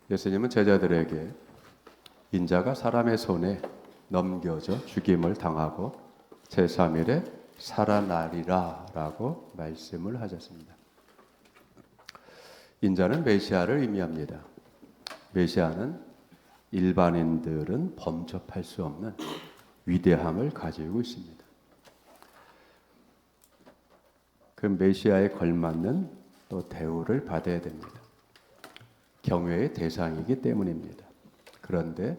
예수님은 제자들에게 인자가 사람의 손에 넘겨져 죽임을 당하고 제3일에 살아나리라 라고 말씀을 하셨습니다. 인자는 메시아를 의미합니다. 메시아는 일반인들은 범접할 수 없는 위대함을 가지고 있습니다. 그 메시아에 걸맞는 또 대우를 받아야 됩니다. 경외의 대상이기 때문입니다. 그런데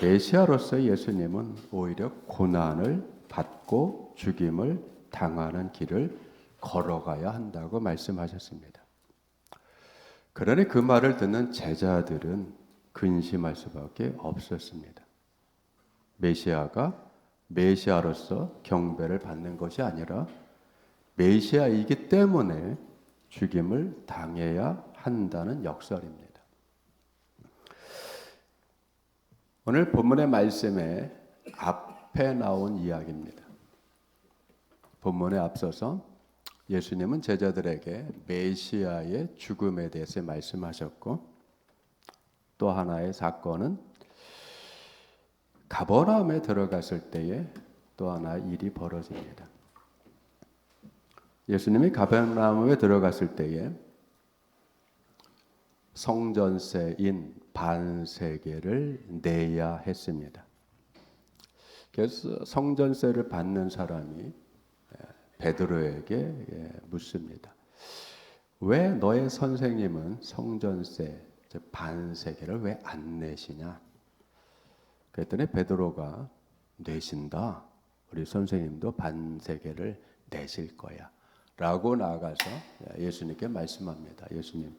메시아로서 예수님은 오히려 고난을 받고 죽임을 당하는 길을 걸어가야 한다고 말씀하셨습니다. 그러니 그 말을 듣는 제자들은 근심할 수밖에 없었습니다. 메시아가 메시아로서 경배를 받는 것이 아니라 메시아이기 때문에 죽임을 당해야 한다는 역설입니다. 오늘 본문의 말씀에 앞에 나온 이야기입니다. 본문에 앞서서 예수님은 제자들에게 메시아의 죽음에 대해서 말씀하셨고, 또 하나의 사건은 가버나움에 들어갔을 때에 또 하나 일이 벌어집니다. 예수님이 가버나움에 들어갔을 때에 성전세인 반세계를 내야 했습니다. 그래서 성전세를 받는 사람이 베드로에게 묻습니다. 왜 너의 선생님은 성전세, 즉 반세계를 왜 안 내시냐? 그랬더니 베드로가 내신다. 우리 선생님도 반세계를 내실 거야. 라고 나아가서 예수님께 말씀합니다. 예수님,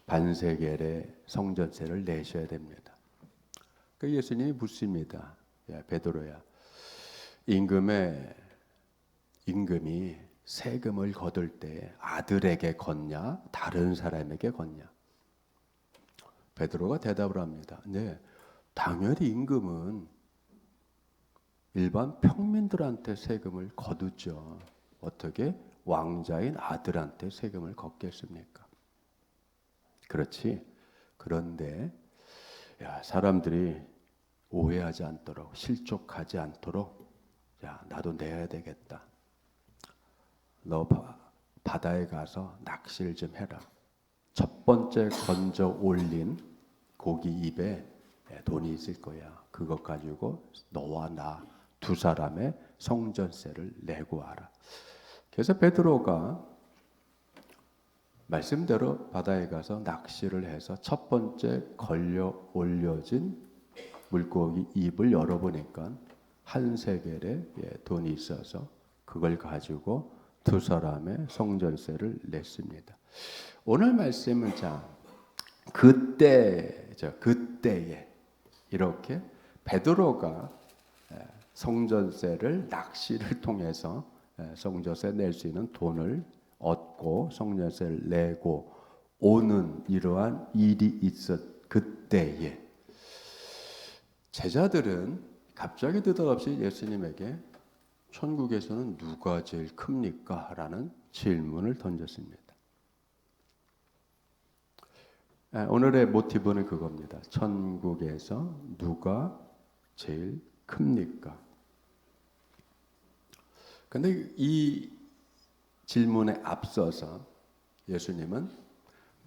반세겔의 성전세를 내셔야 됩니다. 그 예수님이 묻습니다. 야, 베드로야, 임금이 세금을 거둘 때 아들에게 걷냐, 다른 사람에게 걷냐? 베드로가 대답을 합니다. 네, 당연히 임금은 일반 평민들한테 세금을 거두죠. 어떻게 왕자인 아들한테 세금을 걷겠습니까? 그렇지. 그런데 사람들이 오해하지 않도록, 실족하지 않도록 나도 내야 되겠다. 너 바다에 가서 낚시를 좀 해라. 첫 번째 건져 올린 고기 입에 돈이 있을 거야. 그것 가지고 너와 나 두 사람의 성전세를 내고 와라. 그래서 베드로가 말씀대로 바다에 가서 낚시를 해서 첫 번째 걸려 올려진 물고기 입을 열어보니까 한 세겔의 돈이 있어서 그걸 가지고 두 사람의 성전세를 냈습니다. 오늘 말씀은 그때에 이렇게 베드로가 성전세를 낚시를 통해서 성전세 낼 수 있는 돈을 얻고 성전세를 내고 오는 이러한 일이 있었 그때에 제자들은 갑자기 느닷없이 예수님에게 천국에서는 누가 제일 큽니까? 라는 질문을 던졌습니다. 오늘의 모티브는 그겁니다. 천국에서 누가 제일 큽니까? 그런데 이 질문에 앞서서 예수님은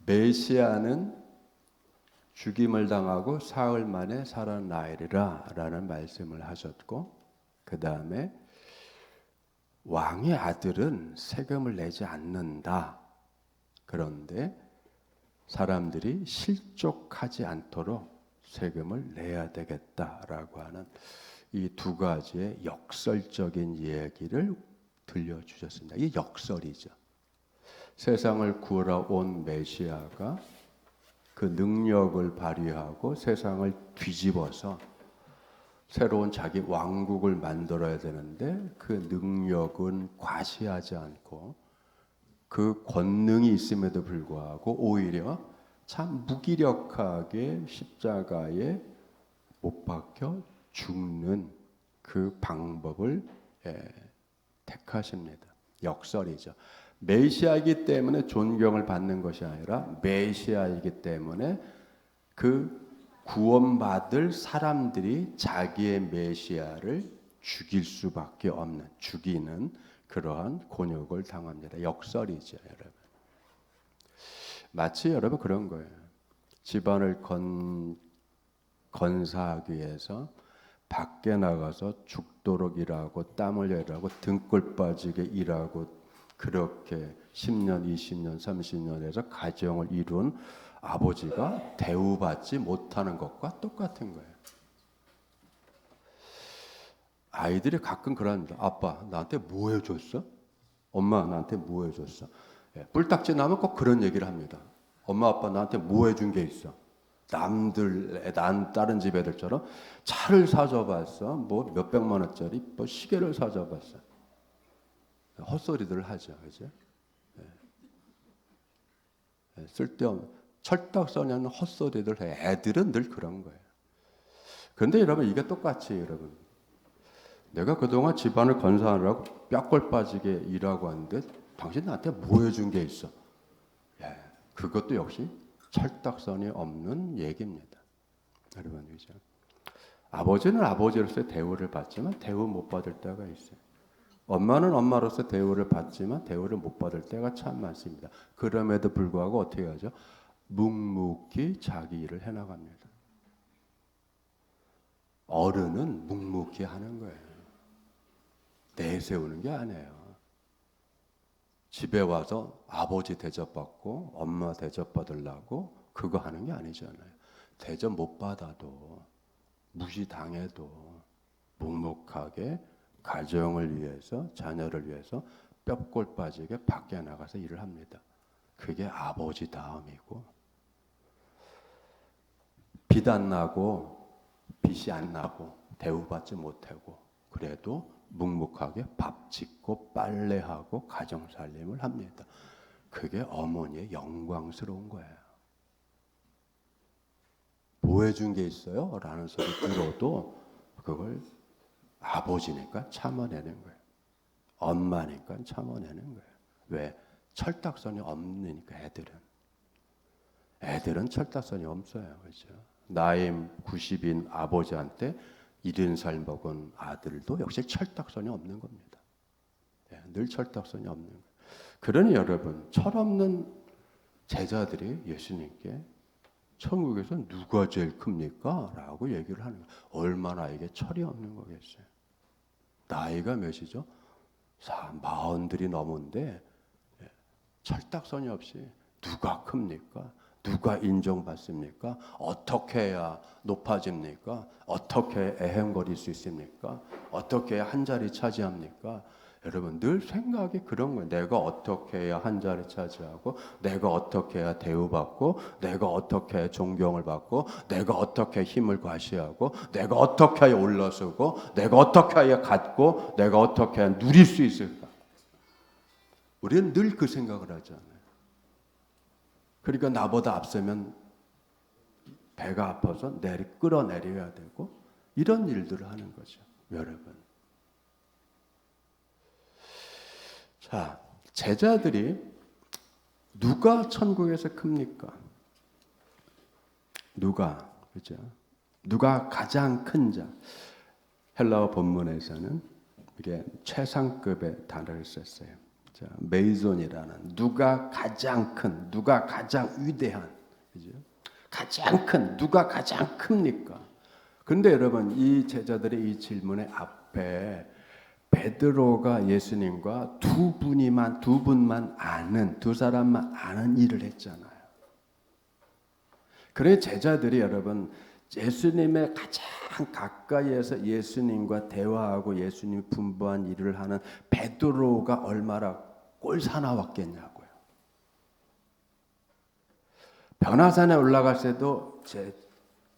메시아는 죽임을 당하고 사흘 만에 살아나리라 라는 말씀을 하셨고, 그 다음에 왕의 아들은 세금을 내지 않는다. 그런데 사람들이 실족하지 않도록 세금을 내야 되겠다라고 하는 이 두 가지의 역설적인 얘기를 들려주셨습니다. 이게 역설이죠. 세상을 구하러 온 메시아가 그 능력을 발휘하고 세상을 뒤집어서 새로운 자기 왕국을 만들어야 되는데 그 능력은 과시하지 않고 그 권능이 있음에도 불구하고 오히려 참 무기력하게 십자가에 못 박혀 죽는 그 방법을 택하십니다. 역설이죠. 메시아이기 때문에 존경을 받는 것이 아니라 메시아이기 때문에 그 구원받을 사람들이 자기의 메시아를 죽일 수밖에 없는, 죽이는 그러한 곤욕을 당합니다. 역설이죠, 여러분. 마치 여러분 그런 거예요. 집안을 건사하기 위해서 밖에 나가서 죽도록 일하고 땀 흘려 일하고 등골 빠지게 일하고 그렇게 10년, 20년, 30년 해서 가정을 이룬 아버지가 대우받지 못하는 것과 똑같은 거예요. 아이들이 가끔 그럽니다. 아빠, 나한테 뭐 해줬어? 엄마, 나한테 뭐 해줬어? 뿔딱지 나면 꼭 그런 얘기를 합니다. 엄마, 아빠, 나한테 뭐 해준 게 있어? 다른 집 애들처럼 차를 사줘봤어. 뭐 몇백만 원짜리 뭐 시계를 사줘봤어. 헛소리들을 하죠. 그죠? 쓸데없는 철딱서니한 헛소리들 해. 애들은 늘 그런 거예요. 그런데 여러분 이게 똑같이 여러분 내가 그동안 집안을 건사하느라고 뼈골 빠지게 일하고 하는데 당신 나한테 뭐 해준 게 있어? 그것도 역시 철딱선이 없는 얘기입니다. 여러분 그죠? 아버지는 아버지로서의 대우를 받지만 대우 못 받을 때가 있어요. 엄마는 엄마로서 대우를 받지만 대우를 못 받을 때가 참 많습니다. 그럼에도 불구하고 어떻게 하죠? 묵묵히 자기 일을 해나갑니다. 어른은 묵묵히 하는 거예요. 내세우는 게 아니에요. 집에 와서 아버지 대접받고 엄마 대접받으려고 그거 하는 게 아니잖아요. 대접 못 받아도 무시당해도 묵묵하게 가정을 위해서 자녀를 위해서 뼈골 빠지게 밖에 나가서 일을 합니다. 그게 아버지 다음이고 빚 안 나고 빚이 안 나고 대우받지 못하고 그래도 묵묵하게 밥 짓고 빨래하고 가정살림을 합니다. 그게 어머니의 영광스러운 거예요. 뭐 해준 게 있어요? 라는 소리 들어도 그걸 아버지니까 참아내는 거예요. 엄마니까 참아내는 거예요. 왜? 철딱선이 없으니까 애들은 철딱선이 없어요. 그렇죠? 나이 90인 아버지한테 70살 먹은 아들도 역시 철딱선이 없는 겁니다. 늘 철딱선이 없는 거예요. 그러니 여러분 철없는 제자들이 예수님께 천국에서 누가 제일 큽니까? 라고 얘기를 하는 거예요. 얼마나 이게 철이 없는 거겠어요. 나이가 몇이죠? 40들이 넘은데 철딱선이 없이 누가 큽니까? 누가 인정받습니까? 어떻게 해야 높아집니까? 어떻게 해야 애행거릴 수 있습니까? 어떻게 해야 한 자리 차지합니까? 여러분 늘 생각이 그런 거예요. 내가 어떻게 해야 한 자리 차지하고 내가 어떻게 해야 대우받고 내가 어떻게 해야 존경을 받고 내가 어떻게 해야 힘을 과시하고 내가 어떻게 해야 올라서고 내가 어떻게 해야 갖고 내가 어떻게 해야 누릴 수 있을까? 우리는 늘 그 생각을 하잖아요. 그러니까 나보다 앞서면 배가 아파서 끌어내려야 되고 이런 일들을 하는 거죠. 여러분. 자, 제자들이 누가 천국에서 큽니까? 누가, 그죠? 누가 가장 큰 자? 헬라어 본문에서는 이게 최상급의 단어를 썼어요. 자, 메이존이라는 누가 가장 큰, 누가 가장 위대한, 그죠? 가장 큰, 누가 가장 큽니까? 그런데 여러분 이 제자들의 이 질문의 앞에 베드로가 예수님과 두 분만 아는, 두 사람만 아는 일을 했잖아요. 그래 제자들이 여러분 예수님의 가장 가까이에서 예수님과 대화하고 예수님 분부한 일을 하는 베드로가 얼마나 꼴사나웠겠냐고요. 변화산에 올라갈 때도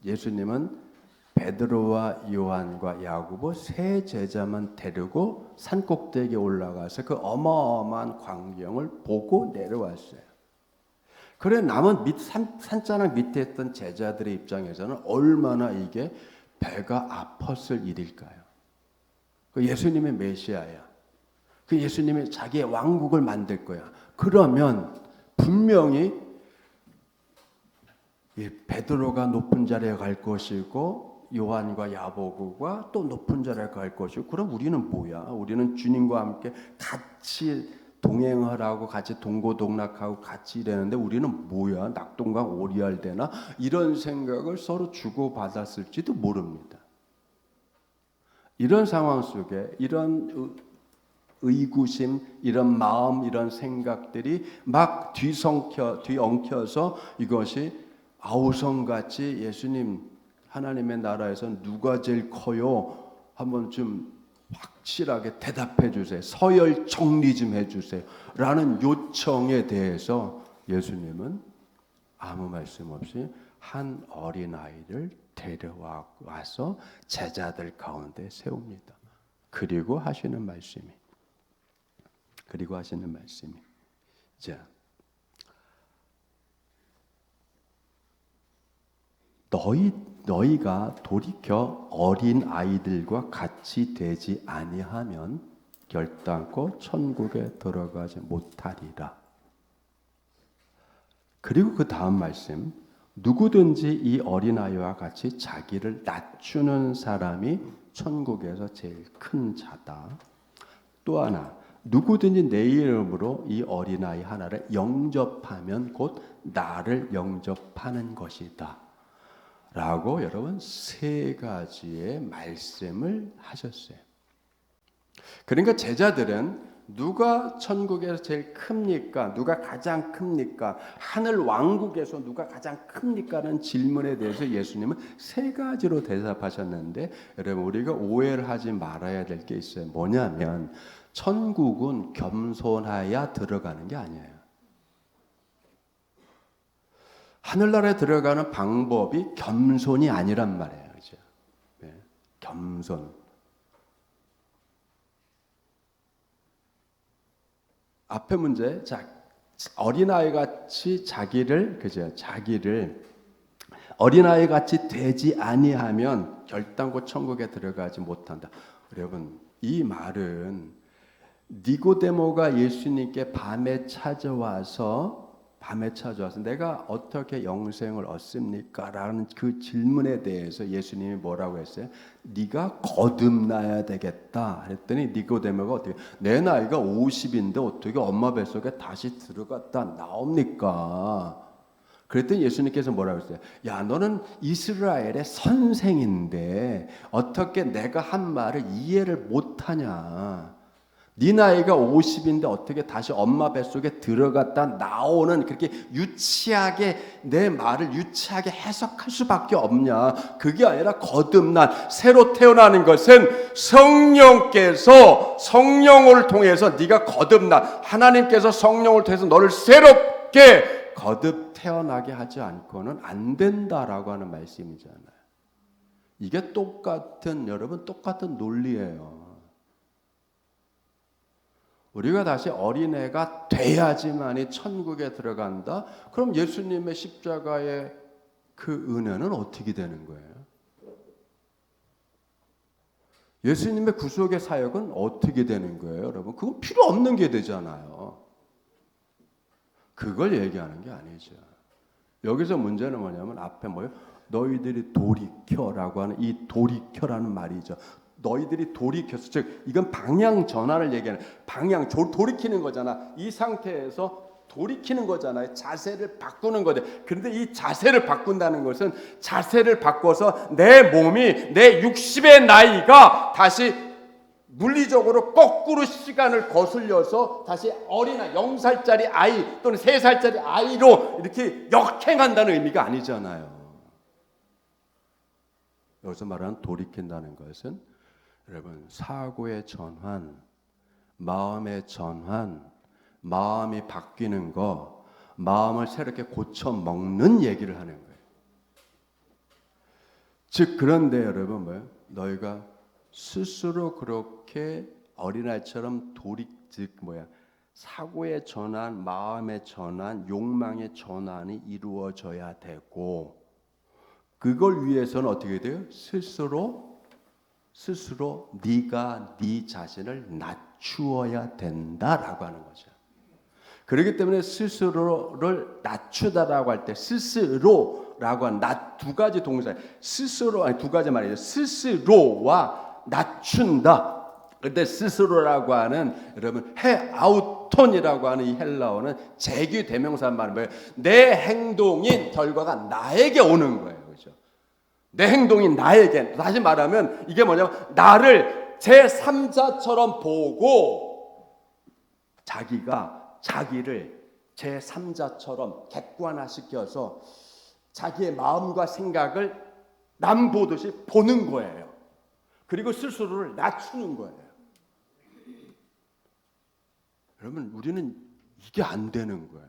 예수님은 베드로와 요한과 야고보 세 제자만 데리고 산꼭대기에 올라가서 그 어마어마한 광경을 보고 내려왔어요. 그래 남은 산자락 밑에 있던 제자들의 입장에서는 얼마나 이게 배가 아팠을 일일까요? 그 예수님의 메시아야. 그 예수님이 자기의 왕국을 만들 거야. 그러면 분명히 이 베드로가 높은 자리에 갈 것이고 요한과 야고보가 또 높은 자리에 갈 것이고, 그럼 우리는 뭐야? 우리는 주님과 함께 같이 동행하라고, 같이 동고동락하고 같이 일하는데 우리는 뭐야? 낙동강 오리알 되나? 이런 생각을 서로 주고받았을지도 모릅니다. 이런 상황 속에 이런 의구심, 이런 마음, 이런 생각들이 막 뒤엉켜서 이것이 아우성같이 예수님 하나님의 나라에서 누가 제일 커요? 한번 좀 확실하게 대답해 주세요. 서열 정리 좀 해주세요. 라는 요청에 대해서 예수님은 아무 말씀 없이 한 어린아이를 데려와서 제자들 가운데 세웁니다. 그리고 하시는 말씀이 자, 너희가 돌이켜 어린 아이들과 같이 되지 아니하면 결단코 천국에 들어가지 못하리라. 그리고 그 다음 말씀, 누구든지 이 어린아이와 같이 자기를 낮추는 사람이 천국에서 제일 큰 자다. 또 하나, 누구든지 내 이름으로 이 어린아이 하나를 영접하면 곧 나를 영접하는 것이다. 라고 여러분 세 가지의 말씀을 하셨어요. 그러니까 제자들은 누가 천국에서 제일 큽니까? 누가 가장 큽니까? 하늘 왕국에서 누가 가장 큽니까? 라는 질문에 대해서 예수님은 세 가지로 대답하셨는데, 여러분 우리가 오해를 하지 말아야 될 게 있어요. 뭐냐면 천국은 겸손해야 들어가는 게 아니에요. 하늘나라에 들어가는 방법이 겸손이 아니란 말이에요. 그죠? 네, 겸손. 앞에 문제, 자, 어린아이 같이 자기를 어린아이 같이 되지 아니하면 결단코 천국에 들어가지 못한다. 여러분, 이 말은 니고데모가 예수님께 밤에 찾아와서 내가 어떻게 영생을 얻습니까? 라는 그 질문에 대해서 예수님이 뭐라고 했어요? 네가 거듭나야 되겠다 했더니 니고데모가 어떻게, 내 나이가 50인데 어떻게 엄마 뱃속에 다시 들어갔다 나옵니까? 그랬더니 예수님께서 뭐라고 했어요? 야, 너는 이스라엘의 선생인데 어떻게 내가 한 말을 이해를 못하냐? 네 나이가 50인데 어떻게 다시 엄마 뱃속에 들어갔다 나오는, 그렇게 유치하게 내 말을 유치하게 해석할 수밖에 없냐? 그게 아니라 거듭난, 새로 태어나는 것은 성령께서, 성령을 통해서 네가 거듭난, 하나님께서 성령을 통해서 너를 새롭게 거듭 태어나게 하지 않고는 안 된다라고 하는 말씀이잖아요. 이게 여러분 똑같은 논리예요. 우리가 다시 어린애가 돼야지만이 천국에 들어간다? 그럼 예수님의 십자가의 그 은혜는 어떻게 되는 거예요? 예수님의 구속의 사역은 어떻게 되는 거예요, 여러분? 그건 필요 없는 게 되잖아요. 그걸 얘기하는 게 아니죠. 여기서 문제는 뭐냐면 앞에 뭐예요? 너희들이 돌이켜라고 하는 이 돌이켜라는 말이죠. 너희들이 돌이켰어. 즉 이건 방향 전환을 얘기하는, 돌이키는 거잖아. 이 상태에서 돌이키는 거잖아요. 자세를 바꾸는 거죠. 그런데 이 자세를 바꾼다는 것은 자세를 바꿔서 내 몸이, 내 60의 나이가 다시 물리적으로 거꾸로 시간을 거슬려서 다시 어린아이, 0살짜리 아이 또는 3살짜리 아이로 이렇게 역행한다는 의미가 아니잖아요. 여기서 말하는 돌이킨다는 것은 여러분 사고의 전환, 마음의 전환, 마음이 바뀌는 거, 마음을 새롭게 고쳐 먹는 얘기를 하는 거예요. 즉 그런데 여러분 뭐예요? 너희가 스스로 그렇게 어린아이처럼 사고의 전환, 마음의 전환, 욕망의 전환이 이루어져야 되고, 그걸 위해서는 어떻게 돼요? 스스로 네가 네 자신을 낮추어야 된다라고 하는 거죠. 그렇기 때문에 스스로를 낮추다라고 할 때 스스로 스스로라고 하는 두 가지 동사, 스스로 아니 두 가지 말이죠. 스스로와 낮춘다. 근데 스스로라고 하는 여러분 아우톤이라고 하는 이 헬라어는 제기 대명사 말은 뭐예요? 내 행동인 결과가 나에게 오는 거예요. 그렇죠? 내 행동이 나에게, 다시 말하면 이게 뭐냐면 나를 제3자처럼 보고 자기가 자기를 제3자처럼 객관화시켜서 자기의 마음과 생각을 남 보듯이 보는 거예요. 그리고 스스로를 낮추는 거예요. 여러분, 우리는 이게 안 되는 거예요.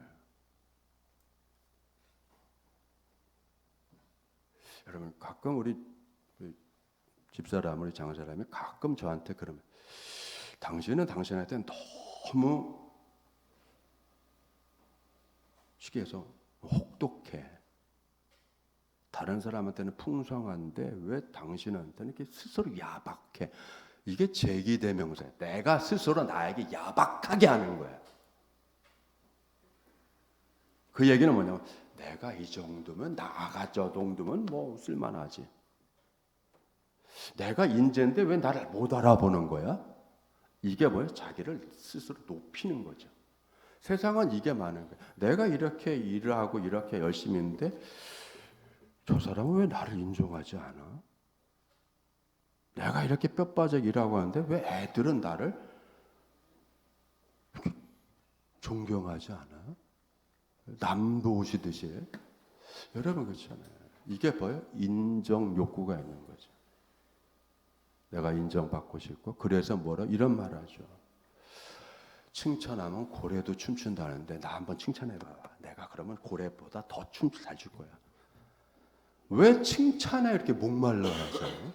여러분, 가끔 우리 집사람, 우리 장사람이 가끔 저한테 그러면 당신은 당신한테 너무 쉽게 해서 혹독해. 다른 사람한테는 풍성한데 왜 당신한테는 이렇게 스스로 야박해. 이게 제기대명사예요. 내가 스스로 나에게 야박하게 하는 거예요. 그 얘기는 뭐냐면 내가 이 정도면 나가 저 정도면 뭐 쓸만하지. 내가 인재인데 왜 나를 못 알아보는 거야? 이게 뭐예요? 자기를 스스로 높이는 거죠. 세상은 이게 많은 거예요. 내가 이렇게 일을 하고 이렇게 열심히 했는데 저 사람은 왜 나를 인정하지 않아? 내가 이렇게 뼈 빠져 일하고 하는데 왜 애들은 나를 존경하지 않아? 남 보시듯이. 여러분 그렇잖아요. 이게 뭐예요? 인정 욕구가 있는 거죠. 내가 인정받고 싶고 그래서 뭐라 이런 말 하죠. 칭찬하면 고래도 춤춘다는데 나 한번 칭찬해봐. 내가 그러면 고래보다 더 춤 잘 출 거야. 왜 칭찬에 이렇게 목말라 하잖아요?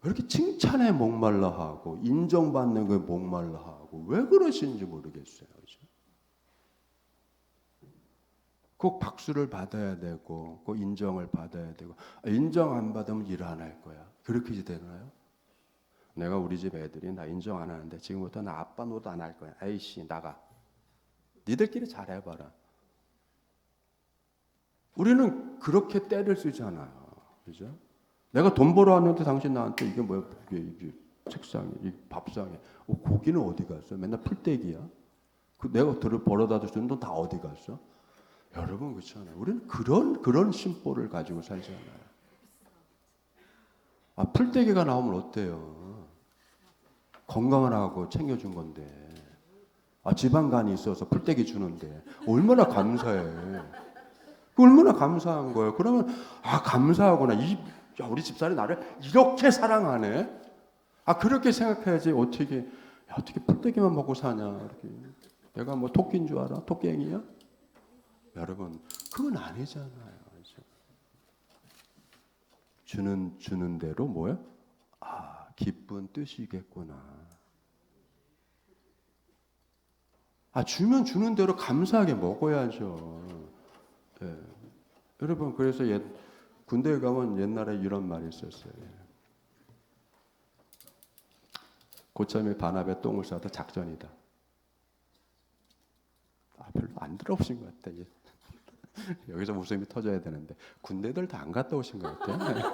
왜 이렇게 칭찬에 목말라 하고 인정받는 거에 목말라 하고 왜 그러시는지 모르겠어요. 그렇죠? 꼭 박수를 받아야 되고 꼭 인정을 받아야 되고 인정 안 받으면 일 안 할 거야. 그렇게 되나요? 내가 우리 집 애들이 나 인정 안 하는데 지금부터 나 아빠 노릇 안 할 거야. 에이씨 나가. 니들끼리 잘해봐라. 우리는 그렇게 때를 쓰잖아요. 그죠? 내가 돈 벌어 왔는데 당신 나한테 이게 뭐야? 이게 책상에, 이 밥상에. 고기는 어디 갔어? 맨날 풀떼기야. 내가 벌어다 줬는 돈 다 어디 갔어? 여러분 그렇잖아요. 우리는 그런 심보를 가지고 살잖아요. 풀떼기가 나오면 어때요? 건강하라고 챙겨준 건데. 지방간이 있어서 풀떼기 주는데 얼마나 감사해. 얼마나 감사한 거예요. 그러면 감사하구나. 우리 집사람이 나를 이렇게 사랑하네. 그렇게 생각해야지. 어떻게 풀떼기만 먹고 사냐. 이렇게. 내가 뭐 토끼인 줄 알아? 토끼행이야? 여러분 그건 아니잖아요. 주는 대로 뭐야? 기쁜 뜻이겠구나. 주면 주는 대로 감사하게 먹어야죠. 네. 여러분 그래서 군대에 가면 옛날에 이런 말이 있었어요. 고참이 반합에 똥을 싸도 작전이다. 별로 안 들어보신 것 같아요. 여기서 웃음이 터져야 되는데 군대들 다 안 갔다 오신 것 같아요.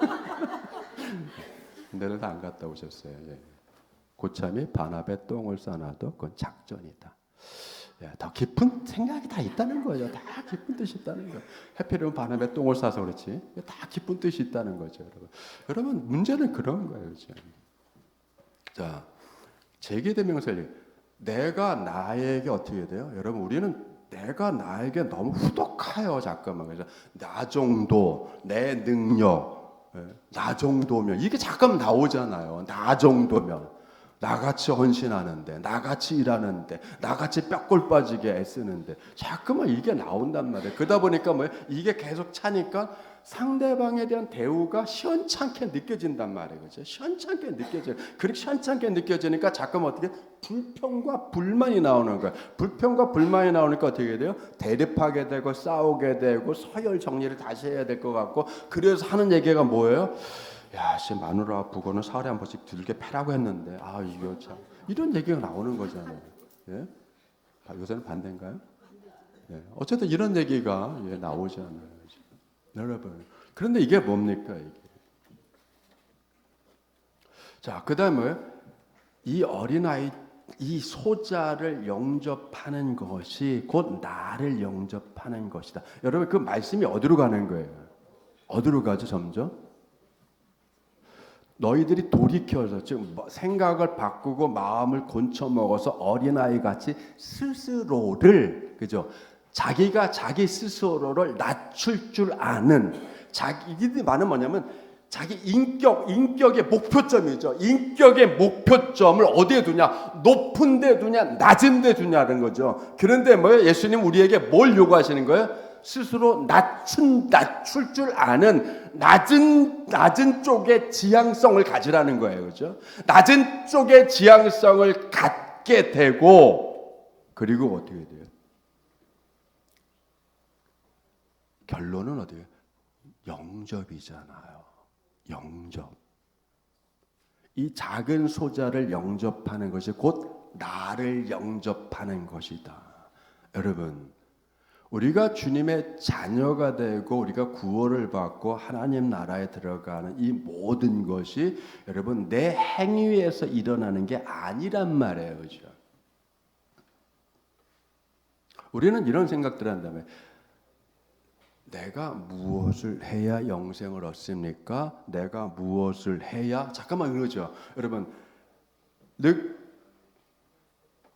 군대들 다 안 갔다 오셨어요. 고참이 반합에 똥을 싸놔도 그건 작전이다. 더 깊은 생각이 다 있다는 거죠. 다 깊은 뜻이 있다는 거예요. 해피는 반합에 똥을 싸서 그렇지. 다 깊은 뜻이 있다는 거죠, 여러분. 여러분 문제는 그런 거예요, 그렇죠? 자, 제기대명사를 내가 나에게 어떻게 돼요? 여러분 우리는 내가 나에게 너무 후덕해요. 잠깐만. 그래서 나 정도, 내 능력, 나 정도면 이게 잠깐 나오잖아요. 나 정도면. 나같이 헌신하는데, 나같이 일하는데, 나같이 뼈골 빠지게 애쓰는데 자꾸만 이게 나온단 말이에요. 그러다 보니까 이게 계속 차니까 상대방에 대한 대우가 시원찮게 느껴진단 말이에요. 그렇죠? 시원찮게 느껴져요. 그렇게 시원찮게 느껴지니까 자꾸만 어떻게 불평과 불만이 나오는 거예요. 불평과 불만이 나오니까 어떻게 돼요? 대립하게 되고 싸우게 되고 서열 정리를 다시 해야 될 것 같고 그래서 하는 얘기가 뭐예요? 마누라 부고는 사흘에 한 번씩 들게 패라고 했는데 이거 참 이런 얘기가 나오는 거잖아요. 예? 요새는 반대인가요? 어쨌든 이런 얘기가 나오잖아요. 여러분. 그런데 이게 뭡니까, 이게? 자, 그 다음에 이 어린아이, 이 소자를 영접하는 것이 곧 나를 영접하는 것이다. 여러분, 그 말씀이 어디로 가는 거예요? 어디로 가죠, 점점? 너희들이 돌이켜서, 즉 생각을 바꾸고 마음을 고쳐먹어서 어린아이 같이 스스로를, 그죠? 자기가 자기 스스로를 낮출 줄 아는, 자기들이 말은 뭐냐면 자기 인격의 목표점이죠. 인격의 목표점을 어디에 두냐? 높은 데 두냐? 낮은 데 두냐는 거죠. 그런데 뭐예요? 예수님 우리에게 뭘 요구하시는 거예요? 스스로 낮출 줄 아는 낮은 쪽의 지향성을 가지라는 거예요. 그죠? 낮은 쪽의 지향성을 갖게 되고, 그리고 어떻게 돼요? 결론은 어디예요? 영접이잖아요. 영접. 이 작은 소자를 영접하는 것이 곧 나를 영접하는 것이다. 여러분, 우리가 주님의 자녀가 되고 우리가 구원을 받고 하나님 나라에 들어가는 이 모든 것이 여러분 내 행위에서 일어나는 게 아니란 말이에요. 그죠? 우리는 이런 생각들을 한다면 내가 무엇을 해야 영생을 얻습니까? 내가 무엇을 해야 잠깐만 그러죠. 여러분,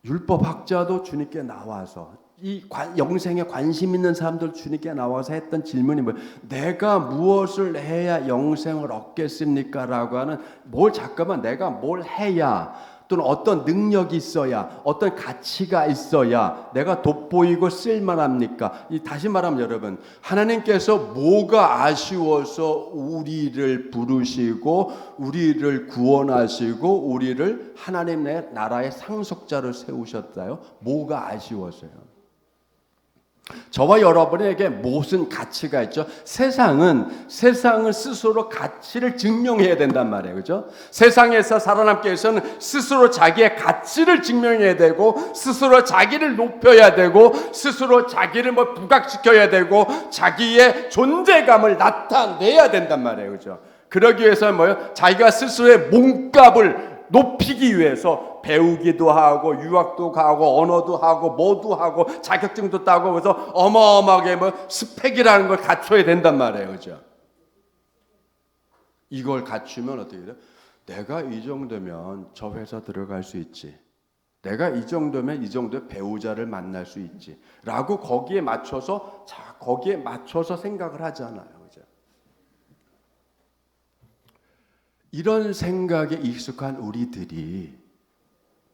율법학자도 주님께 나와서 이 영생에 관심 있는 사람들 주님께 나와서 했던 질문이 뭐예요? 내가 무엇을 해야 영생을 얻겠습니까? 라고 하는 잠깐만 내가 뭘 해야 또는 어떤 능력이 있어야 어떤 가치가 있어야 내가 돋보이고 쓸만합니까? 다시 말하면 여러분 하나님께서 뭐가 아쉬워서 우리를 부르시고 우리를 구원하시고 우리를 하나님의 나라의 상속자로 세우셨어요? 뭐가 아쉬워서요? 저와 여러분에게 무슨 가치가 있죠? 세상은 스스로 가치를 증명해야 된단 말이에요. 그죠? 세상에서 살아남기 위해서는 스스로 자기의 가치를 증명해야 되고 스스로 자기를 높여야 되고 스스로 자기를 부각시켜야 되고 자기의 존재감을 나타내야 된단 말이에요. 그죠? 그러기 위해서는 뭐예요? 자기가 스스로의 몸값을 높이기 위해서 배우기도 하고 유학도 가고 언어도 하고 뭐도 하고 자격증도 따고 그래서 어마어마하게 스펙이라는 걸 갖춰야 된단 말이에요. 그죠? 이걸 갖추면 어떻게 돼요? 내가 이 정도면 저 회사 들어갈 수 있지. 내가 이 정도면 이 정도의 배우자를 만날 수 있지. 라고 거기에 맞춰서 생각을 하잖아요. 그죠? 이런 생각에 익숙한 우리들이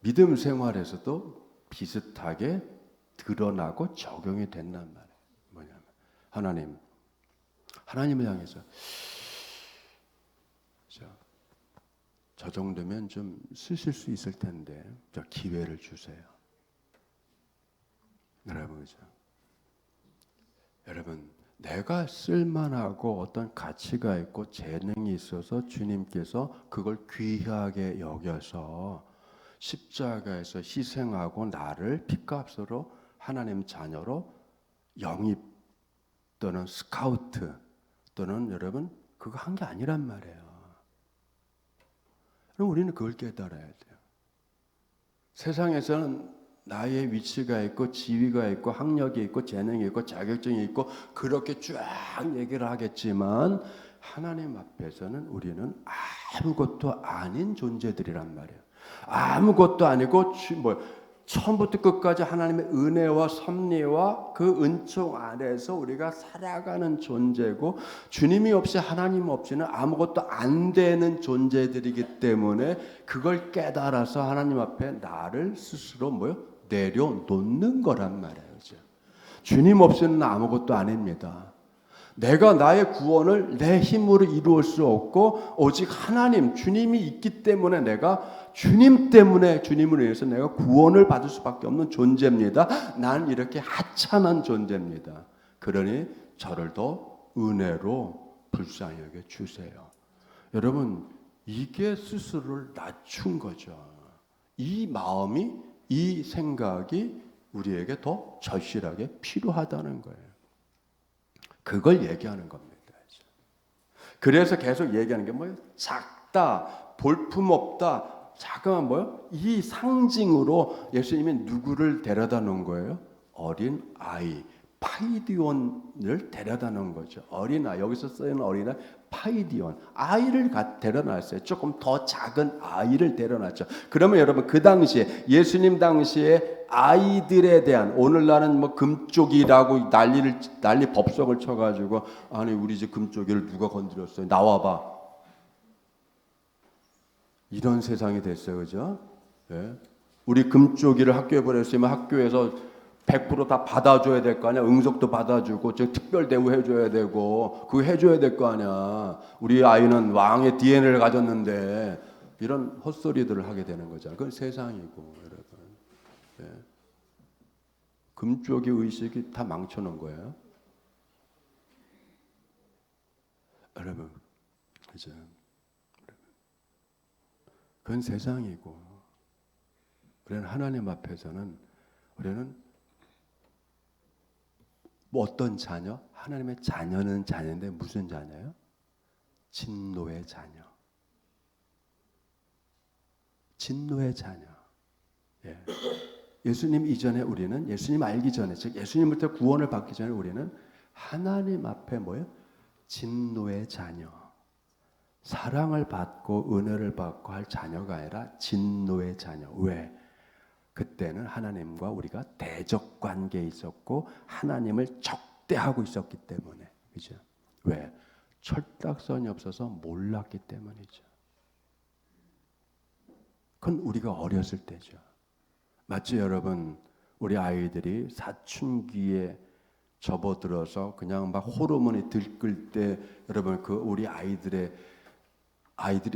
믿음 생활에서도 비슷하게 드러나고 적용이 된단 말이에요. 뭐냐면 하나님을 향해서 저 정도면 좀 쓰실 수 있을 텐데 저 기회를 주세요. 여러분 내가 쓸만하고 어떤 가치가 있고 재능이 있어서 주님께서 그걸 귀하게 여겨서 십자가에서 희생하고 나를 핏값으로 하나님 자녀로 영입 또는 스카우트 또는 여러분 그거 한 게 아니란 말이에요. 그럼 우리는 그걸 깨달아야 돼요. 세상에서는 나의 위치가 있고 지위가 있고 학력이 있고 재능이 있고 자격증이 있고 그렇게 쫙 얘기를 하겠지만 하나님 앞에서는 우리는 아무것도 아닌 존재들이란 말이에요. 아무것도 아니고 처음부터 끝까지 하나님의 은혜와 섭리와 그 은총 안에서 우리가 살아가는 존재고 주님이 없이 하나님 없이는 아무것도 안 되는 존재들이기 때문에 그걸 깨달아서 하나님 앞에 나를 스스로 내려놓는 거란 말이에요. 주님 없이는 아무것도 아닙니다. 내가 나의 구원을 내 힘으로 이루을 수 없고 오직 하나님, 주님이 있기 때문에 내가 주님 때문에 주님을 위해서 내가 구원을 받을 수밖에 없는 존재입니다. 난 이렇게 하찮은 존재입니다. 그러니 저를 더 은혜로 불쌍히 여겨 주세요. 여러분 이게 스스로를 낮춘 거죠. 이 마음이 이 생각이 우리에게 더 절실하게 필요하다는 거예요. 그걸 얘기하는 겁니다. 그래서 계속 얘기하는 게 뭐예요? 작다, 볼품없다, 작으면 뭐예요? 이 상징으로 예수님이 누구를 데려다 놓은 거예요? 어린 아이, 파이디온을 데려다 놓은 거죠. 어린아이, 여기서 쓰이는 어린아이, 파이디온, 아이를 데려놨어요. 조금 더 작은 아이를 데려놨죠. 그러면 여러분 그 당시에 예수님 당시에 아이들에 대한, 오늘날은 뭐 금쪽이라고 난리 법석을 쳐가지고, 아니 우리 집 금쪽이를 누가 건드렸어요? 나와봐. 이런 세상이 됐어요, 그죠? 네. 우리 금쪽이를 학교에 보냈으면 학교에서 100% 다 받아줘야 될 거 아니야. 응석도 받아주고 특별 대우 해줘야 되고 그거 해줘야 될 거 아니야. 우리 아이는 왕의 DNA를 가졌는데 이런 헛소리들을 하게 되는 거잖아. 그건 세상이고 여러분. 네. 금쪽이 의식이 다 망쳐놓은 거예요. 여러분, 그죠? 그건 세상이고 우리는 하나님 앞에서는 우리는 뭐 어떤 자녀? 하나님의 자녀는 자녀인데 무슨 자녀예요? 진노의 자녀. 진노의 자녀. 예. 예수님 이전에 우리는, 예수님 알기 전에, 즉 예수님부터 구원을 받기 전에 우리는 하나님 앞에 뭐예요? 진노의 자녀. 사랑을 받고 은혜를 받고 할 자녀가 아니라 진노의 자녀. 왜? 그때는 하나님과 우리가 대적 관계에 있었고 하나님을 적대하고 있었기 때문에. 그죠? 왜? 철딱선이 없어서 몰랐기 때문이죠. 그건 우리가 어렸을 때죠. 맞죠, 여러분? 우리 아이들이 사춘기에 접어들어서 그냥 막 호르몬이 들끓 때 여러분 그 우리 아이들이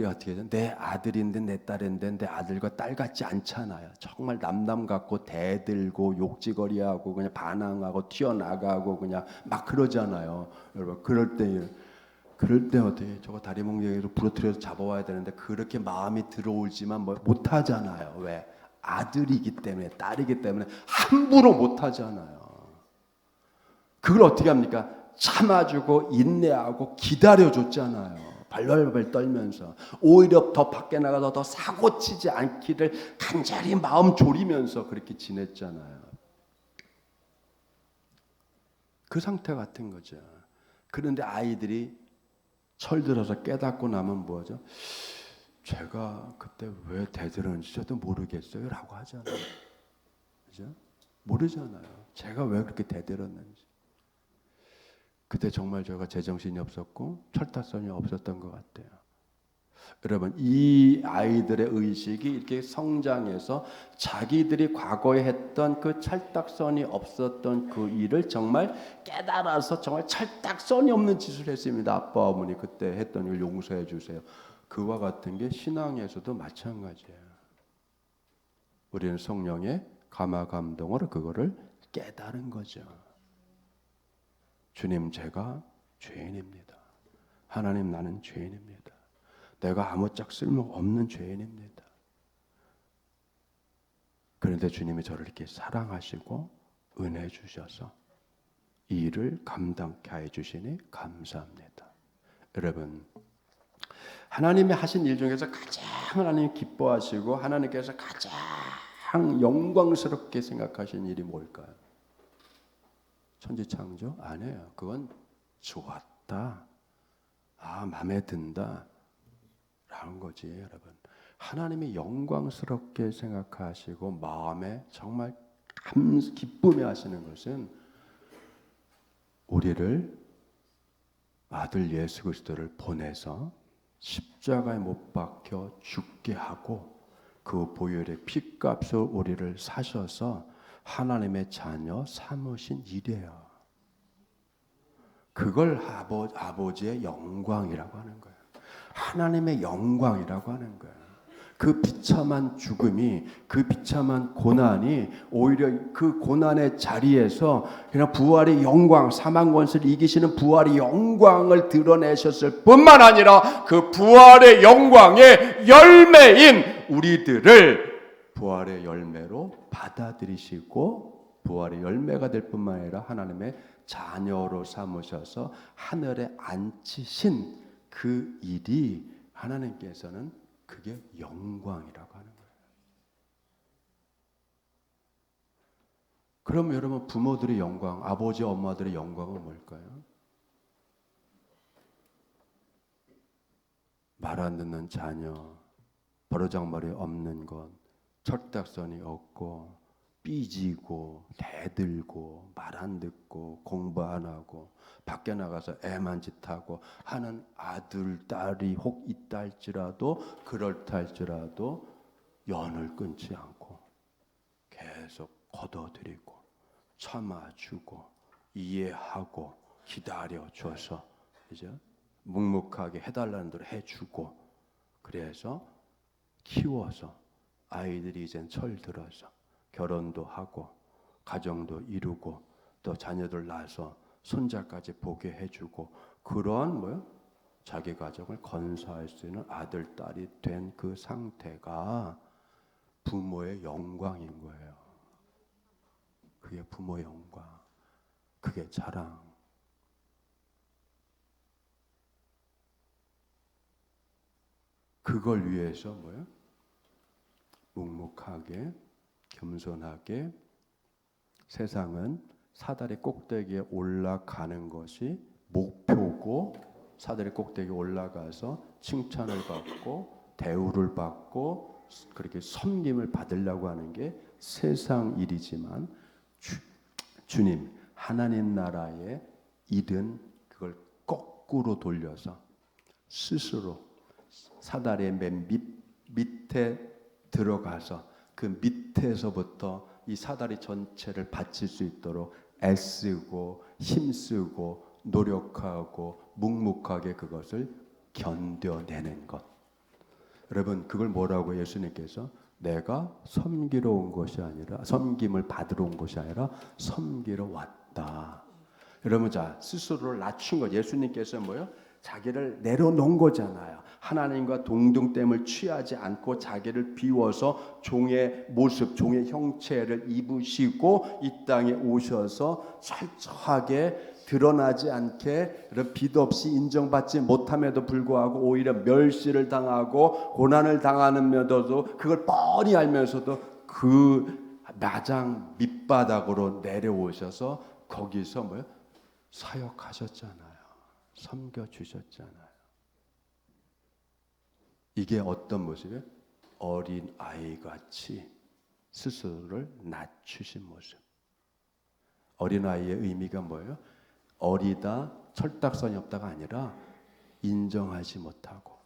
어떻게 해요? 내 아들인데 내 딸인데 내 아들과 딸 같지 않잖아요. 정말 남남 같고 대들고 욕지거리하고 그냥 반항하고 튀어나가고 그냥 막 그러잖아요. 여러분 그럴 때 어떻게 저거 다리 몽둥이로 부러뜨려서 잡아와야 되는데 그렇게 마음이 들어올지만 뭐 못하잖아요. 왜? 아들이기 때문에, 딸이기 때문에 함부로 못하잖아요. 그걸 어떻게 합니까? 참아주고 인내하고 기다려줬잖아요. 발발발 떨면서 오히려 더 밖에 나가서 더 사고치지 않기를 간절히 마음 졸이면서 그렇게 지냈잖아요. 그 상태 같은 거죠. 그런데 아이들이 철들어서 깨닫고 나면 뭐죠? 제가 그때 왜 대들었는지 저도 모르겠어요 라고 하잖아요. 그죠? 모르잖아요. 제가 왜 그렇게 대들었는지. 그때 정말 제가 제정신이 없었고 철딱선이 없었던 것 같아요. 여러분 이 아이들의 의식이 이렇게 성장해서 자기들이 과거에 했던 그 철딱선이 없었던 그 일을 정말 깨달아서 정말 철딱선이 없는 짓을 했습니다. 아빠 어머니 그때 했던 일 용서해 주세요. 그와 같은 게 신앙에서도 마찬가지예요. 우리는 성령의 감화 감동으로 그거를 깨달은 거죠. 주님 제가 죄인입니다. 하나님 나는 죄인입니다. 내가 아무짝 쓸모없는 죄인입니다. 그런데 주님이 저를 이렇게 사랑하시고 은혜 주셔서 이 일을 감당케 해 주시니 감사합니다. 여러분 하나님이 하신 일 중에서 가장 하나님이 기뻐하시고 하나님께서 가장 영광스럽게 생각하신 일이 뭘까요? 천지창조? 아니에요. 그건 좋았다. 마음에 든다. 라는 거지, 여러분. 하나님이 영광스럽게 생각하시고 마음에 정말 기쁨해 하시는 것은 우리를 아들 예수 그리스도를 보내서 십자가에 못 박혀 죽게 하고 그 보혈의 피값을 우리를 사셔서 하나님의 자녀 삼으신 일이에요. 그걸 아버지의 영광이라고 하는 거예요. 하나님의 영광이라고 하는 거예요. 그 비참한 죽음이, 그 비참한 고난이 오히려 그 고난의 자리에서 그냥 부활의 영광, 사망 권세를 이기시는 부활의 영광을 드러내셨을 뿐만 아니라 그 부활의 영광의 열매인 우리들을 부활의 열매로 받아들이시고 부활의 열매가 될 뿐만 아니라 하나님의 자녀로 삼으셔서 하늘에 앉히신 그 일이 하나님께서는 그게 영광이라고 하는 거예요. 그럼 여러분 부모들의 영광, 아버지 엄마들의 영광은 뭘까요? 말 안 듣는 자녀, 버르장머리 없는 것, 철딱선이 없고 삐지고 대들고 말 안 듣고 공부 안 하고 밖에 나가서 애만 짓하고 하는 아들, 딸이 혹 있다 할지라도 그렇다 할지라도 연을 끊지 않고 계속 걷어들이고 참아주고 이해하고 기다려줘서 이제 묵묵하게 해달라는 대로 해주고 그래서 키워서 아이들이 이젠 철들어서 결혼도 하고 가정도 이루고 또 자녀들 낳아서 손자까지 보게 해주고 그런 자기 가정을 건사할 수 있는 아들 딸이 된 그 상태가 부모의 영광인 거예요. 그게 부모의 영광, 그게 자랑. 그걸 위해서 묵묵하게 겸손하게 세상은 사다리 꼭대기에 올라가는 것이 목표고 사다리 꼭대기에 올라가서 칭찬을 받고 대우를 받고 그렇게 섬김을 받으려고 하는 게 세상 일이지만 주님 하나님 나라의 일은 그걸 거꾸로 돌려서 스스로 사다리의 맨 밑에 들어가서 그 밑에서부터 이 사다리 전체를 받칠 수 있도록 애쓰고 힘쓰고 노력하고 묵묵하게 그것을 견뎌내는 것. 여러분 그걸 뭐라고 예수님께서 내가 섬기러 온 것이 아니라 섬김을 받으러 온 것이 아니라 섬기러 왔다. 여러분 자 스스로를 낮춘 것. 예수님께서 자기를 내려놓은 거잖아요. 하나님과 동등됨을 취하지 않고 자기를 비워서 종의 모습, 종의 형체를 입으시고 이 땅에 오셔서 철저하게 드러나지 않게 빛 없이 인정받지 못함에도 불구하고 오히려 멸시를 당하고 고난을 당하면서도 그걸 뻔히 알면서도 그 마장 밑바닥으로 내려오셔서 거기서 사역하셨잖아요. 섬겨주셨잖아요. 이게 어떤 모습이에요? 어린 아이같이 스스로를 낮추신 모습. 어린 아이의 의미가 뭐예요? 어리다, 철딱선이 없다가 아니라 인정하지 못하고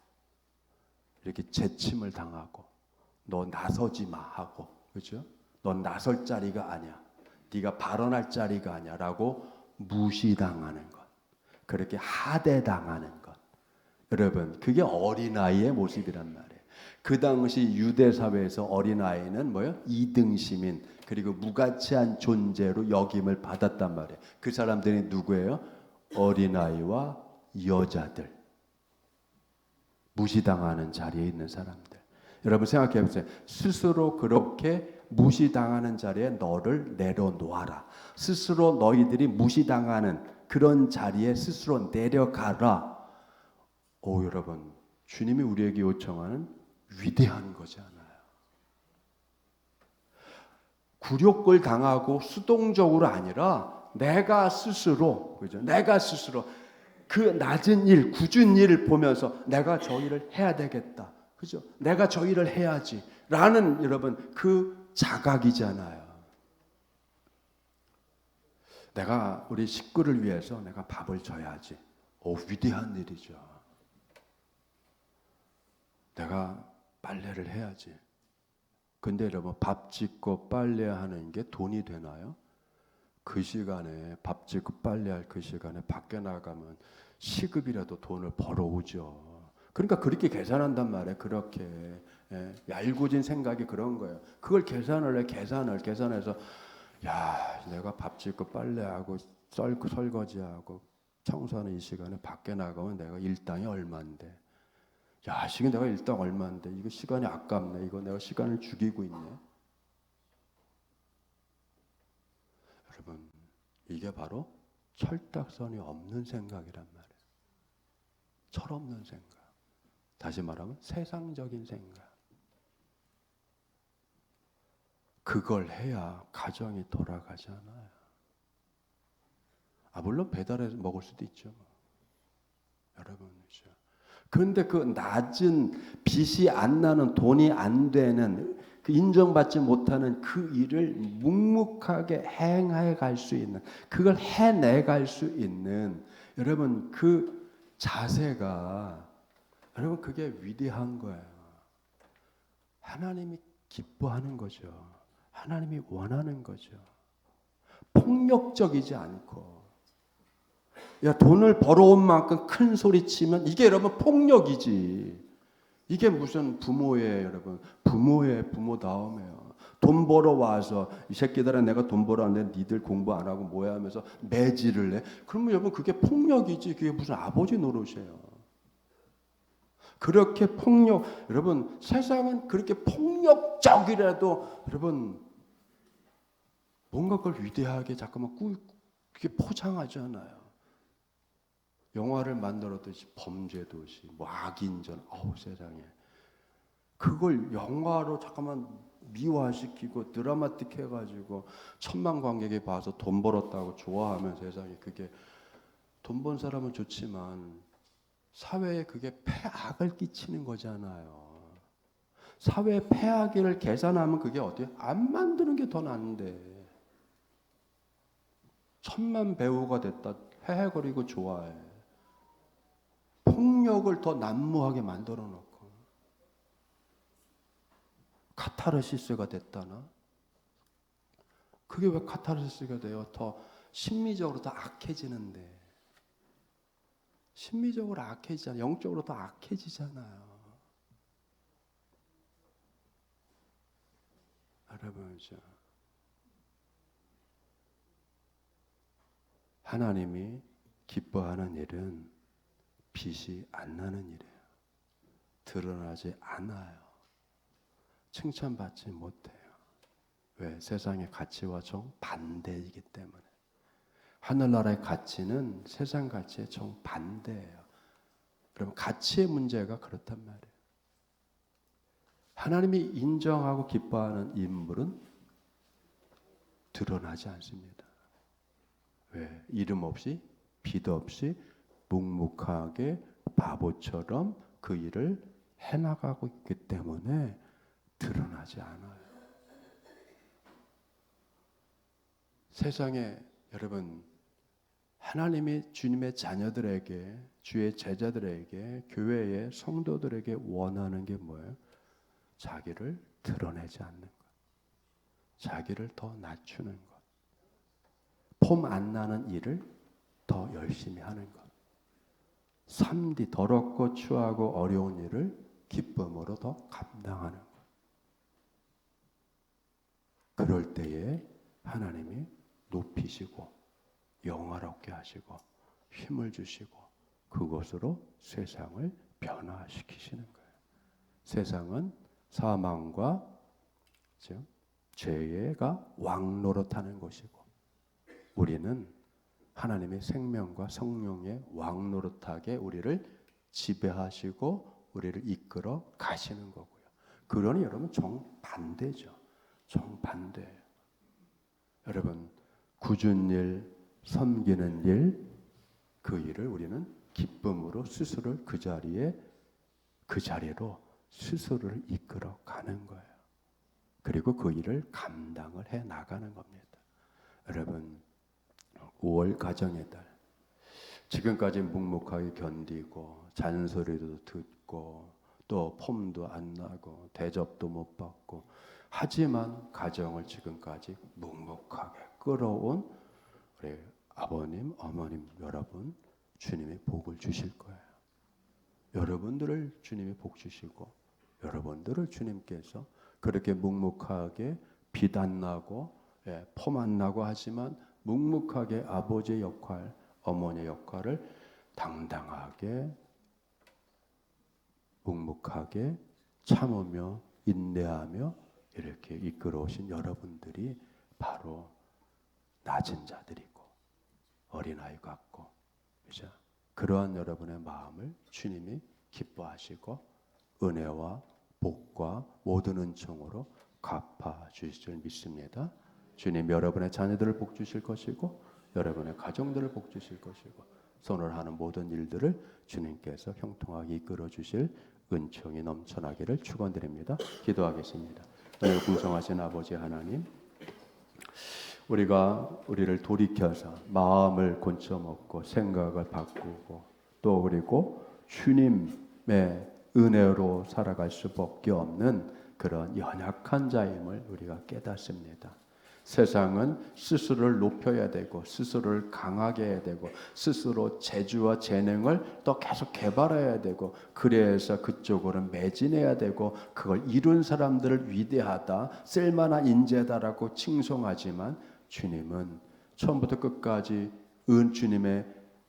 이렇게 재침을 당하고 너 나서지 마 하고 그렇죠? 넌 나설 자리가 아니야. 네가 발언할 자리가 아니야라고 무시당하는 것. 그렇게 하대당하는 것. 여러분 그게 어린아이의 모습이란 말이에요. 그 당시 유대 사회에서 어린아이는 이등시민 그리고 무가치한 존재로 여김을 받았단 말이에요. 그 사람들이 누구예요? 어린아이와 여자들. 무시당하는 자리에 있는 사람들. 여러분 생각해 보세요. 스스로 그렇게 무시당하는 자리에 너를 내려놓아라. 스스로 너희들이 무시당하는 그런 자리에 스스로 내려가라. 여러분 주님이 우리에게 요청하는 위대한 거잖아요. 굴욕을 당하고 수동적으로 아니라 내가 스스로 그죠? 내가 스스로 그 낮은 일, 굳은 일을 보면서 내가 저 일을 해야 되겠다. 그죠? 내가 저 일을 해야지. 라는 여러분 그 자각이잖아요. 내가 우리 식구를 위해서 내가 밥을 줘야지. 위대한 일이죠. 내가 빨래를 해야지. 근데 여러분 밥 짓고 빨래하는 게 돈이 되나요? 그 시간에 밥 짓고 빨래할 그 시간에 밖에 나가면 시급이라도 돈을 벌어오죠. 그러니까 그렇게 계산한단 말이에요. 그렇게 얄궂은 생각이 그런 거예요. 그걸 계산해서 야 내가 밥 짓고 빨래하고 설거지하고 청소하는 이 시간에 밖에 나가면 내가 일당이 얼마인데 야 지금 내가 일당 얼마인데 이거 시간이 아깝네. 이거 내가 시간을 죽이고 있네. 여러분, 이게 바로 철딱선이 없는 생각이란 말이에요. 철없는 생각. 다시 말하면 세상적인 생각. 그걸 해야 가정이 돌아가잖아요. 물론 배달해서 먹을 수도 있죠. 여러분이죠. 그런데 그 낮은 빚이 안 나는, 돈이 안 되는, 그 인정받지 못하는 그 일을 묵묵하게 행해 갈 수 있는, 그걸 해내 갈 수 있는 여러분 그 자세가, 여러분 그게 위대한 거예요. 하나님이 기뻐하는 거죠. 하나님이 원하는 거죠. 폭력적이지 않고, 야 돈을 벌어온 만큼 큰 소리 치면 이게 여러분 폭력이지. 이게 무슨 부모의 여러분, 부모의 부모다움이에요. 돈 벌어 와서 이 새끼들아 내가 돈 벌어 왔는데 니들 공부 안 하고 뭐야 하면서 매질을 해. 그러면 여러분 그게 폭력이지. 그게 무슨 아버지 노릇이에요. 그렇게 폭력, 여러분 세상은 그렇게 폭력적이라도 여러분 뭔가 그걸 위대하게 잠깐만 그렇게 포장하잖아요. 영화를 만들었듯이 범죄도시, 뭐 악인전, 세상에. 그걸 영화로 잠깐만 미화시키고 드라마틱 해가지고 천만 관객이 봐서 돈 벌었다고 좋아하면 세상에 그게 돈 번 사람은 좋지만 사회에 그게 폐악을 끼치는 거잖아요. 사회 폐악을 계산하면 그게 어때요? 안 만드는 게 더 나은데. 천만 배우가 됐다 헤헤거리고 좋아해. 폭력을 더 난무하게 만들어 놓고 카타르시스가 됐다나? 그게 왜 카타르시스가 돼요? 더 심리적으로 더 악해지는데. 심리적으로 악해지잖아요. 영적으로 더 악해지잖아요. 여러분, 하나님이 기뻐하는 일은 빛이 안 나는 일이에요. 드러나지 않아요. 칭찬받지 못해요. 왜? 세상의 가치와 정반대이기 때문에. 하늘나라의 가치는 세상 가치의 정반대예요. 여러분 가치의 문제가 그렇단 말이에요. 하나님이 인정하고 기뻐하는 인물은 드러나지 않습니다. 왜? 이름 없이 빛 없이 묵묵하게 바보처럼 그 일을 해나가고 있기 때문에 드러나지 않아요. 세상에 여러분 하나님이 주님의 자녀들에게, 주의 제자들에게, 교회의 성도들에게 원하는 게 뭐예요? 자기를 드러내지 않는 것. 자기를 더 낮추는 것. 폼 안 나는 일을 더 열심히 하는 것. 3D 더럽고 추하고 어려운 일을 기쁨으로 더 감당하는 것. 그럴 때에 하나님이 높이시고 영화롭게 하시고 힘을 주시고 그것으로 세상을 변화시키시는 거예요. 세상은 사망과 죄가 왕노릇하는 것이고 우리는 하나님의 생명과 성령의 왕노릇하게 우리를 지배하시고 우리를 이끌어 가시는 거고요. 그러니 여러분 정반대죠. 정반대예요. 여러분 굳은 일, 섬기는 일, 그 일을 우리는 기쁨으로 스스로를 그 자리로 스스로를 이끌어 가는 거예요. 그리고 그 일을 감당을 해 나가는 겁니다. 여러분 5월 가정의 달 지금까지 묵묵하게 견디고 잔소리도 듣고 또 폼도 안 나고 대접도 못 받고 하지만 가정을 지금까지 묵묵하게 끌어온 우리 아버님, 어머님 여러분 주님이 복을 주실 거예요. 여러분들을 주님이 복 주시고 여러분들을 주님께서 그렇게 묵묵하게 빛 안 나고 폼 안 나고 하지만 묵묵하게 아버지의 역할, 어머니의 역할을 당당하게 묵묵하게 참으며 인내하며 이렇게 이끌어 오신 여러분들이 바로 낮은 자들이고 어린아이 같고, 그죠? 그러한 여러분의 마음을 주님이 기뻐하시고 은혜와 복과 모든 은총으로 갚아 주실 줄 믿습니다. 주님 여러분의 자녀들을 복 주실 것이고 여러분의 가정들을 복 주실 것이고 손을 하는 모든 일들을 주님께서 형통하게 이끌어 주실 은총이 넘쳐나기를 축원드립니다. 기도하겠습니다. 오늘 궁성하신 아버지 하나님, 우리를 돌이켜서 마음을 고쳐먹고 생각을 바꾸고 또 그리고 주님의 은혜로 살아갈 수밖에 없는 그런 연약한 자임을 우리가 깨닫습니다. 세상은 스스로를 높여야 되고 스스로를 강하게 해야 되고 스스로 재주와 재능을 또 계속 개발해야 되고 그래서 그쪽으로 매진해야 되고 그걸 이룬 사람들을 위대하다, 쓸만한 인재다라고 칭송하지만 주님은 처음부터 끝까지 주님의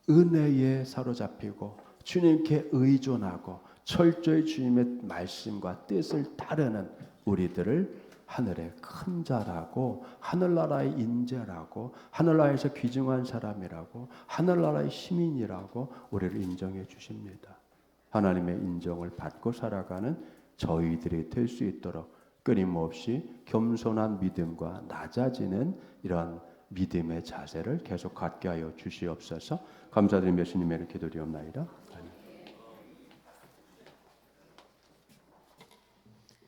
은혜에 사로잡히고 주님께 의존하고 철저히 주님의 말씀과 뜻을 따르는 우리들을 하늘의 큰 자라고 하늘나라의 인재라고 하늘나라에서 귀중한 사람이라고 하늘나라의 시민이라고 우리를 인정해 주십니다. 하나님의 인정을 받고 살아가는 저희들이 될 수 있도록 끊임없이 겸손한 믿음과 낮아지는 이러한 믿음의 자세를 계속 갖게 하여 주시옵소서. 감사드리며 예수님의 이름으로 기도드리옵나이다.